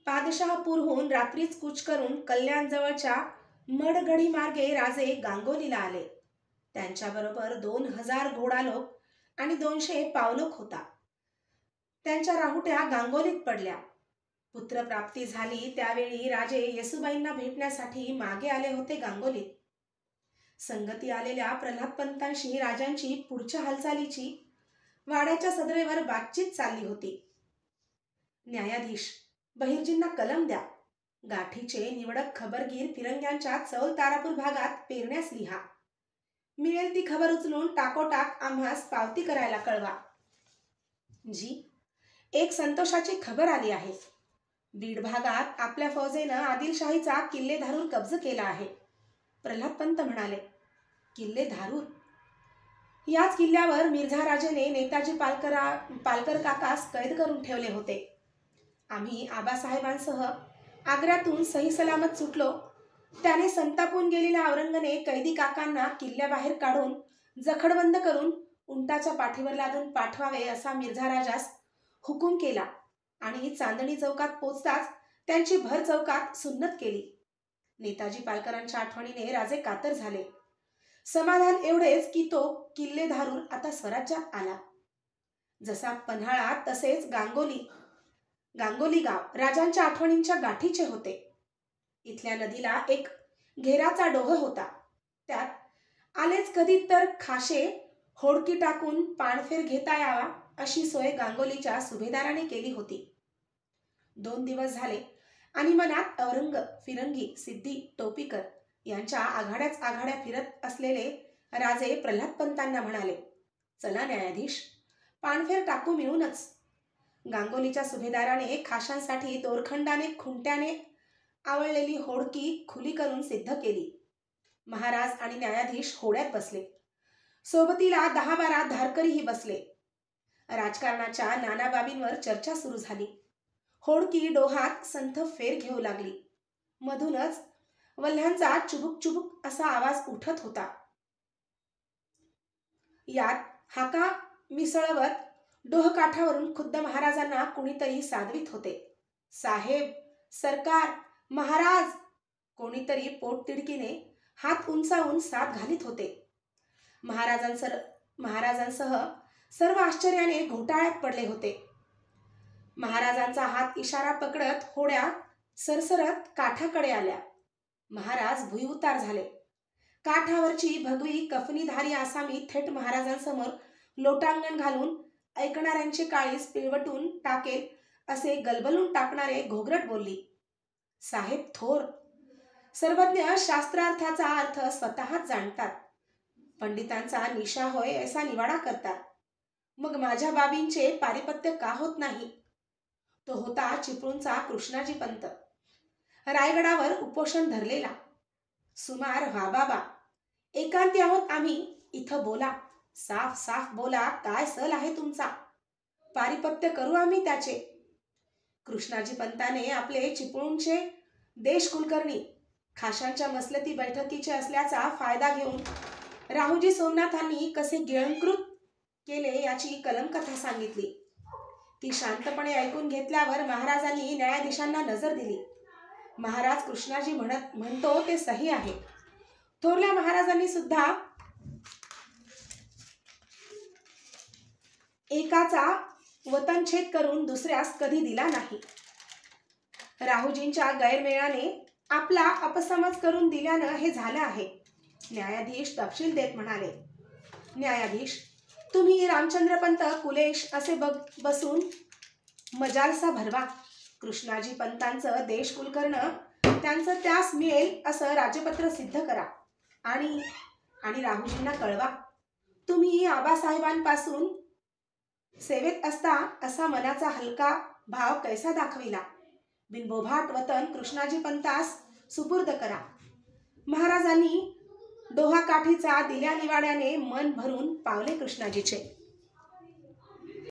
पादशहापूरहून रात्रीच कूच करून कल्याणजवळच्या मडगढी मार्गे राजे गांगोलीला आले. त्यांच्याबरोबर 2000 घोडालोक आणि 200 पावलोक होता. त्यांच्या राहुट्या गांगोलीत पडल्या. पुत्रप्राप्ती झाली त्यावेळी राजे येसुबाईंना भेटण्यासाठी मागे आले होते गांगोलीत. संगती आलेल्या प्रल्हादपंतांशी राजांची पुढच्या हालचालीची वाड्याच्या सदरेवर बातचीत चालली होती. न्यायाधीश, बहिर्जींना कलम द्या. गाठीचे निवडक खबरगीर फिरंग्यांच्या चौल तारापूर भागात पेरण्यास लिहा. मिळेल ती खबर उचलून टाकोटाक आम्हास पावती करायला कळवा. जी, एक संतोषाची खबर आली आहे. बीड भागात आपल्या फौजेनं आदिलशाहीचा किल्ले धारूर कब्ज केला आहे. प्रल्हादपंत म्हणाले, किल्ले धारूर? याच किल्ल्यावर मिर्झा राजेने नेताजी पालकर काकास कैद करून ठेवले होते. आम्ही आबासाहेबांसह आग्र्यातून सही सलामत सुटलो. त्याने संतापून गेलेल्या औरंगने कैदी काकांना किल्ल्याबाहेर काढून जखडबंद करून उंटाच्या पाठीवर लादून पाठवावे असा मिर्झा राजास हुकूम केला आणि चांदणी चौकात पोचताच त्यांची भर चौकात सुन्नत केली. नेताजी पालकरांच्या आठवणीने राजे कातर झाले. समाधान एवढेच की तो किल्ले धारूर आता स्वराज्यात आला. जसा पन्हाळा तसेच गांगोली गाव राजांच्या आठवणींच्या गाठीचे होते. इथल्या नदीला एक घेराचा डोह होता. त्यात आलेच कधी तर खाशे होडकी टाकून पाणफेर घेता यावा अशी सोय गांगोलीच्या सुभेदाराने केली होती. 2 दिवस झाले आणि मनात औरंग, फिरंगी, सिद्धी, टोपीकर यांच्या आघाड्या फिरत असलेले राजे प्रल्हादपंतांना म्हणाले, चला न्यायाधीश, पाणफेर टाकू मिळूनच. गांगोलीच्या सुभेदाराने खाशांसाठी दोरखंडाने खुंट्याने आवळलेली होडकी खुली करून सिद्ध केली. महाराज आणि न्यायाधीश होड्यात बसले. सोबतीला 10-12 धारकरीही बसले. राजकारणाच्या नाना बाबींवर चर्चा सुरू झाली. होडकी डोहात संथ फेर घेऊ लागली. मधूनच वल्ह्यांचा चुबुक चुबुक असा आवाज उठत होता. यात हाका मिसळवत डोह काठावरून खुद्द महाराजांना कुणीतरी सादवीत होते. साहेब, सरकार, महाराज. कोणीतरी पोटतिडकीने हात उंचावून साद घालीत होते. महाराजांसह सर्व आश्चर्याने घोटाळ्यात पडले होते. महाराजांचा हात इशारा पकडत होड्या सरसरत काठाकडे आल्या. महाराज भुईउतार झाले. काठावरची भगवी कफनीधारी आसामी थेट महाराजांसमोर लोटांगण घालून ऐकणाऱ्यांचे काळीज पिळवटून टाकेल असे गलबलून टाकणारे घोगरट बोलली, साहेब थोर, सर्वज्ञ शास्त्रार्थाचा अर्थ स्वतःच जाणतात. पंडितांचा निशा होय असा निवाडा करतात. मग माझ्या बाबींचे पारिपत्य का होत नाही? तो होता चिपळूणचा कृष्णाजी पंत, रायगडावर उपोषण धरलेला. सुमार व्हा बाबा, एकांती आहोत आम्ही, इथं बोला, साफ साफ बोला, काय सल आहे तुमचा? पारिपत्य करू आम्ही त्याचे. कृष्णाजी पंताने आपले चिपळूणचे देश कुलकर्णी खाशांच्या मसलती बैठकीचे असल्याचा फायदा घेऊन राहुजी सोमनाथांनी कसे गिळंकृत केले याची कलमकथा सांगितली. ती शांतपणे ऐकून घेतल्यावर महाराजांनी न्यायाधीशांना नजर दिली. महाराज कृष्णाजी म्हणतो ते सही आहे. थोरल्या महाराजांनी सुद्धा एकाचा वतनछेद करून दुसऱ्यास कधी दिला नाही. राहुजींच्या गैरमेळाने आपला अपसमज करून दिल्यानं हे झालं आहे. न्यायाधीश तपशील देत म्हणाले, न्यायाधीश, तुम्ही रामचंद्रपंत कुलेश असे बसून मजालसा भरवा. कृष्णाजी पंतांचं देश कुलकर्ण त्यांचं त्यास मिळेल असं राजपत्र सिद्ध करा आणि राहुजींना कळवा. तुम्ही आबासाहेबांपासून सेवेत असता असा मनाचा हलका भाव कैसा दाखविला. बिनबोभाट वतन कृष्णाजी पंतास सुपूर्द करा. महाराजांनी डोहा काठीचा दिल्या निवाड्याने मन भरून पावले कृष्णाजीचे.